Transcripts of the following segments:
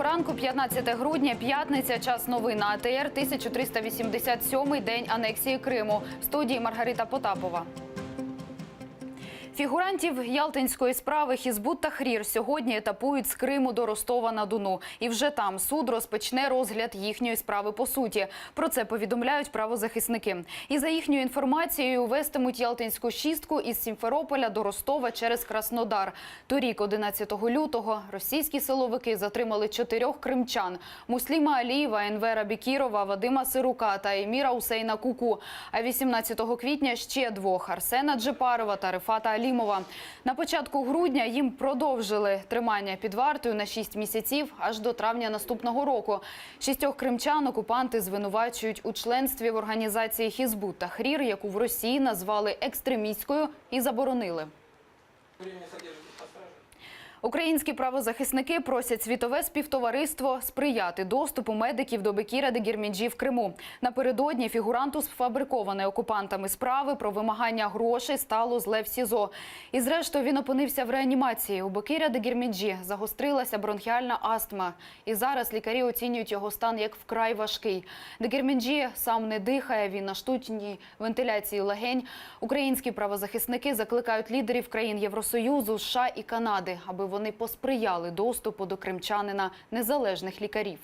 Доброго ранку, 15 грудня, п'ятниця, час новин на АТР, 1387-й день анексії Криму. В студії Маргарита Потапова. Фігурантів ялтинської справи Хізбут Тахрір сьогодні етапують з Криму до Ростова-на-Дону. І вже там суд розпочне розгляд їхньої справи по суті. Про це повідомляють правозахисники. І за їхньою інформацією, вестимуть ялтинську шістку із Сімферополя до Ростова через Краснодар. Торік, 11 лютого, російські силовики затримали 4 кримчан – Мусліма Алієва, Енвера Бікірова, Вадима Сирука та Еміра Усейна Куку. А 18 квітня ще 2 – Арсена Джепарова та Рифата Алімова. На початку грудня їм продовжили тримання під вартою на 6 місяців аж до травня наступного року. 6 кримчан окупанти звинувачують у членстві в організації Хізбут Тахрір, яку в Росії назвали екстремістською і заборонили. Українські правозахисники просять світове співтовариство сприяти доступу медиків до Бекіра Дегірмеджі в Криму. Напередодні фігуранту сфабрикованої окупантами справи про вимагання грошей стало зле в СІЗО. І зрештою він опинився в реанімації. У Бекіра Дегірмеджі загострилася бронхіальна астма. І зараз лікарі оцінюють його стан як вкрай важкий. Дегірмеджі сам не дихає, він на штучній вентиляції легень. Українські правозахисники закликають лідерів країн Євросоюзу, США і Канади, аби вони посприяли доступу до кримчанина незалежних лікарів.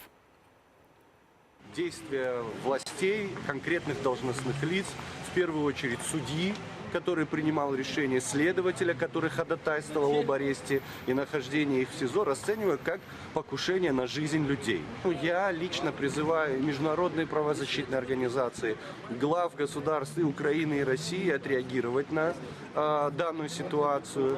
Действия властей, конкретных должностных лиц, в первую очередь судьи, который принимал решение, следователя, который ходатайствовал об аресте и нахождении их в СИЗО, расцениваю как покушение на жизнь людей. Я лично призываю международные правозащитные организации, глав государств и Украины и России отреагировать на данную ситуацию.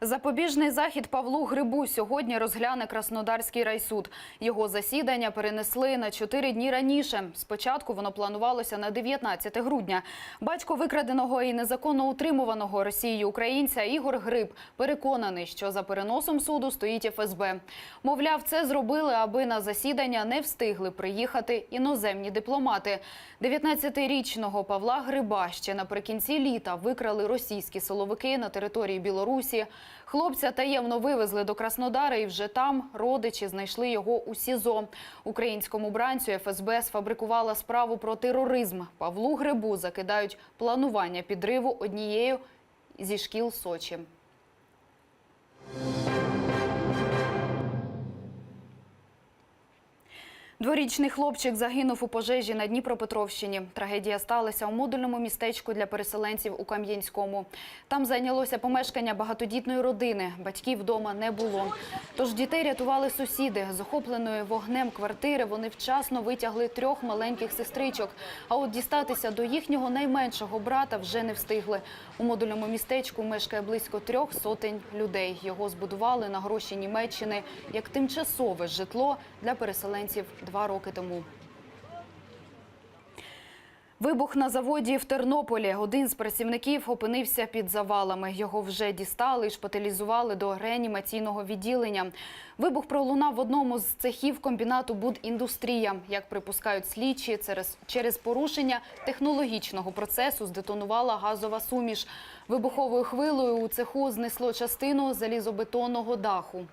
Запобіжний захід Павлу Грибу сьогодні розгляне Краснодарський райсуд. Його засідання перенесли на 4 дні раніше. Спочатку воно планувалося на 19 грудня. Батько викраденого і незаконно утримуваного Росією українця Ігор Гриб переконаний, що за переносом суду стоїть ФСБ. Мовляв, це зробили, аби на засідання не встигли приїхати іноземні дипломати. 19-річного Павла Гриба ще наприкінці літа викрали російські силовики на території Білорусі. Хлопця таємно вивезли до Краснодара і вже там родичі знайшли його у СІЗО. Українському бранцю ФСБ сфабрикувала справу про тероризм. Павлу Грибу закидають планування підриву однією зі шкіл Сочі. Дворічний хлопчик загинув у пожежі на Дніпропетровщині. Трагедія сталася у модульному містечку для переселенців у Кам'янському. Там зайнялося помешкання багатодітної родини. Батьків вдома не було. Тож дітей рятували сусіди. З охопленої вогнем квартири вони вчасно витягли 3 маленьких сестричок. А от дістатися до їхнього найменшого брата вже не встигли. У модульному містечку мешкає близько 300 людей. Його збудували на гроші Німеччини як тимчасове житло для переселенців 2 роки тому. Вибух на заводі в Тернополі. Один з працівників опинився під завалами. Його вже дістали і шпиталізували до реанімаційного відділення. Вибух пролунав в одному з цехів комбінату «Будіндустрія». Як припускають слідчі, через порушення технологічного процесу здетонувала газова суміш. Вибуховою хвилею у цеху знесло частину залізобетонного даху.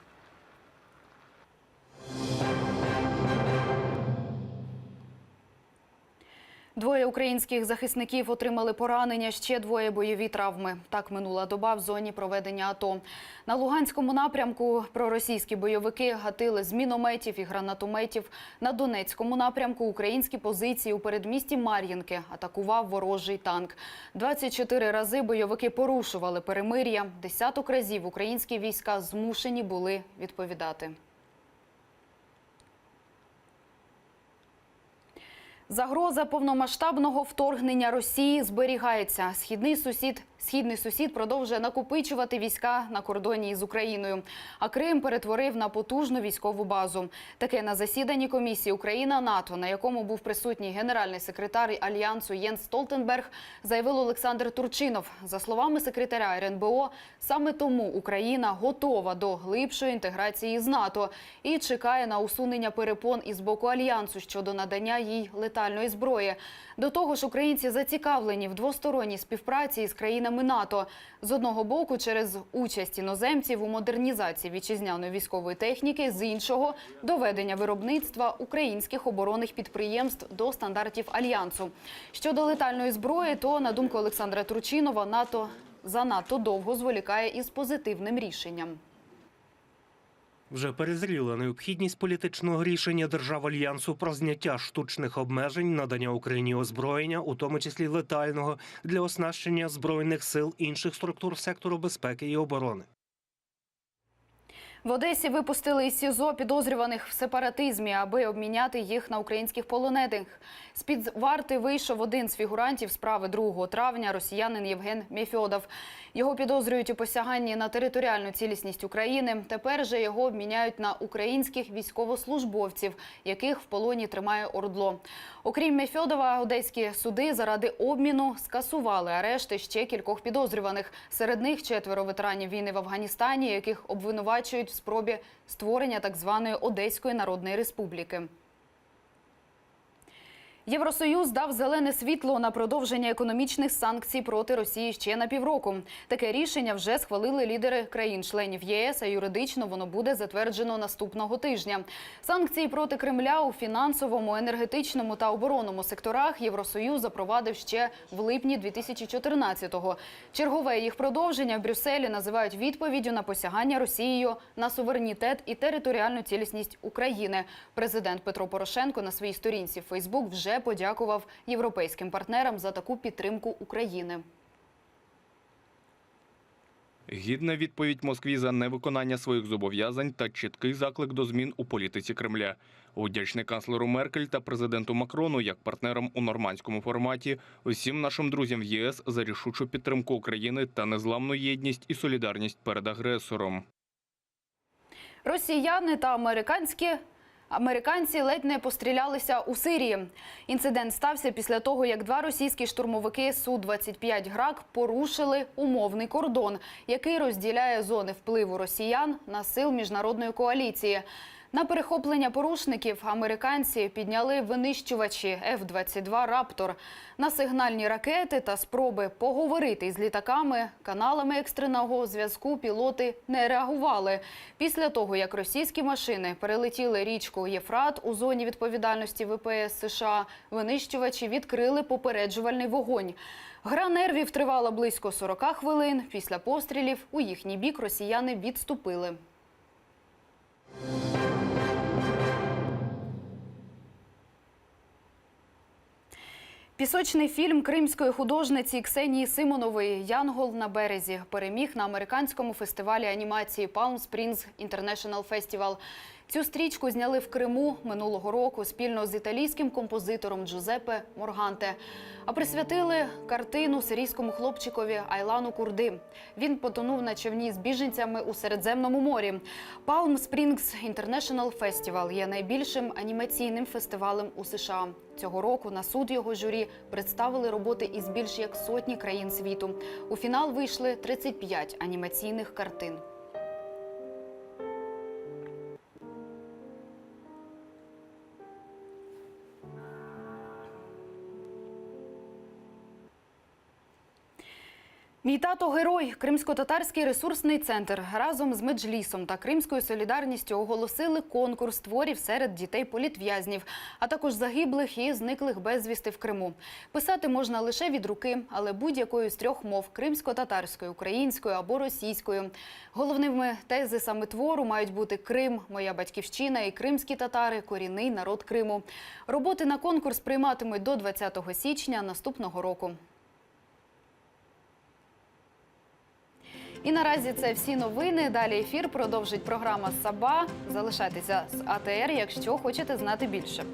Двоє українських захисників отримали поранення, ще 2 – бойові травми. Так минула доба в зоні проведення АТО. На Луганському напрямку проросійські бойовики гатили з мінометів і гранатометів. На Донецькому напрямку українські позиції у передмісті Мар'їнки атакував ворожий танк. 24 рази бойовики порушували перемир'я. Десяток разів українські війська змушені були відповідати. Загроза повномасштабного вторгнення Росії зберігається. Східний сусід продовжує накопичувати війська на кордоні із Україною. А Крим перетворив на потужну військову базу. Таке на засіданні комісії Україна-НАТО, на якому був присутній генеральний секретар Альянсу Єнс Столтенберг, заявив Олександр Турчинов. За словами секретаря РНБО, саме тому Україна готова до глибшої інтеграції з НАТО і чекає на усунення перепон із боку Альянсу щодо надання їй летальної зброї. До того ж, українці зацікавлені в двосторонній співпраці із країнами країнами НАТО. З одного боку, через участь іноземців у модернізації вітчизняної військової техніки, з іншого – доведення виробництва українських оборонних підприємств до стандартів Альянсу. Щодо летальної зброї, то, на думку Олександра Турчинова, НАТО занадто довго зволікає із позитивним рішенням. Вже перезріла необхідність політичного рішення держав Альянсу про зняття штучних обмежень, надання Україні озброєння, у тому числі летального, для оснащення Збройних сил інших структур сектору безпеки і оборони. В Одесі випустили із СІЗО підозрюваних в сепаратизмі, аби обміняти їх на українських полонених. З-під варти вийшов один з фігурантів справи 2 травня – росіянин Євген Мефьодов. Його підозрюють у посяганні на територіальну цілісність України. Тепер же його обміняють на українських військовослужбовців, яких в полоні тримає ОРДЛО. Окрім Мефьодова, одеські суди заради обміну скасували арешти ще кількох підозрюваних. Серед них 4 ветеранів війни в Афганістані, яких обвинувачують в спробі створення так званої Одеської Народної Республіки. Євросоюз дав зелене світло на продовження економічних санкцій проти Росії ще на півроку. Таке рішення вже схвалили лідери країн-членів ЄС, а юридично воно буде затверджено наступного тижня. Санкції проти Кремля у фінансовому, енергетичному та оборонному секторах Євросоюз запровадив ще в липні 2014-го. Чергове їх продовження в Брюсселі називають відповіддю на посягання Росією на суверенітет і територіальну цілісність України. Президент Петро Порошенко на своїй сторінці в Фейсбук вже подякував європейським партнерам за таку підтримку України. Гідна відповідь Москві за невиконання своїх зобов'язань та чіткий заклик до змін у політиці Кремля. Вдячний канцлеру Меркель та президенту Макрону як партнерам у нормандському форматі, усім нашим друзям в ЄС за рішучу підтримку України та незламну єдність і солідарність перед агресором. Росіяни та американці ледь не пострілялися у Сирії. Інцидент стався після того, як 2 російські штурмовики Су-25 «Грак» порушили умовний кордон, який розділяє зони впливу росіян на сил міжнародної коаліції. На перехоплення порушників американці підняли винищувачі F-22 «Раптор». На сигнальні ракети та спроби поговорити із літаками, каналами екстреного зв'язку пілоти не реагували. Після того, як російські машини перелетіли річку Єфрат у зоні відповідальності ВПС США, винищувачі відкрили попереджувальний вогонь. Гра нервів тривала близько 40 хвилин. Після пострілів у їхній бік росіяни відступили. Пісочний фільм кримської художниці Ксенії Симонової «Янгол на березі» переміг на американському фестивалі анімації Palm Springs International Festival. Цю стрічку зняли в Криму минулого року спільно з італійським композитором Джузеппе Морганте. А присвятили картину сирійському хлопчикові Айлану Курди. Він потонув на човні з біженцями у Середземному морі. Palm Springs International Festival є найбільшим анімаційним фестивалем у США. Цього року на суд його журі представили роботи із більш як 100 країн світу. У фінал вийшли 35 анімаційних картин. Мій тато – герой. Кримсько-татарський ресурсний центр разом з Меджлісом та Кримською солідарністю оголосили конкурс творів серед дітей-політв'язнів, а також загиблих і зниклих безвісти в Криму. Писати можна лише від руки, але будь-якою з 3 мов – кримсько-татарською, українською або російською. Головними тезисами твору мають бути Крим, моя батьківщина і кримські татари, корінний народ Криму. Роботи на конкурс прийматимуть до 20 січня наступного року. І наразі це всі новини. Далі ефір продовжить програма «Саба». Залишайтеся з АТР, якщо хочете знати більше.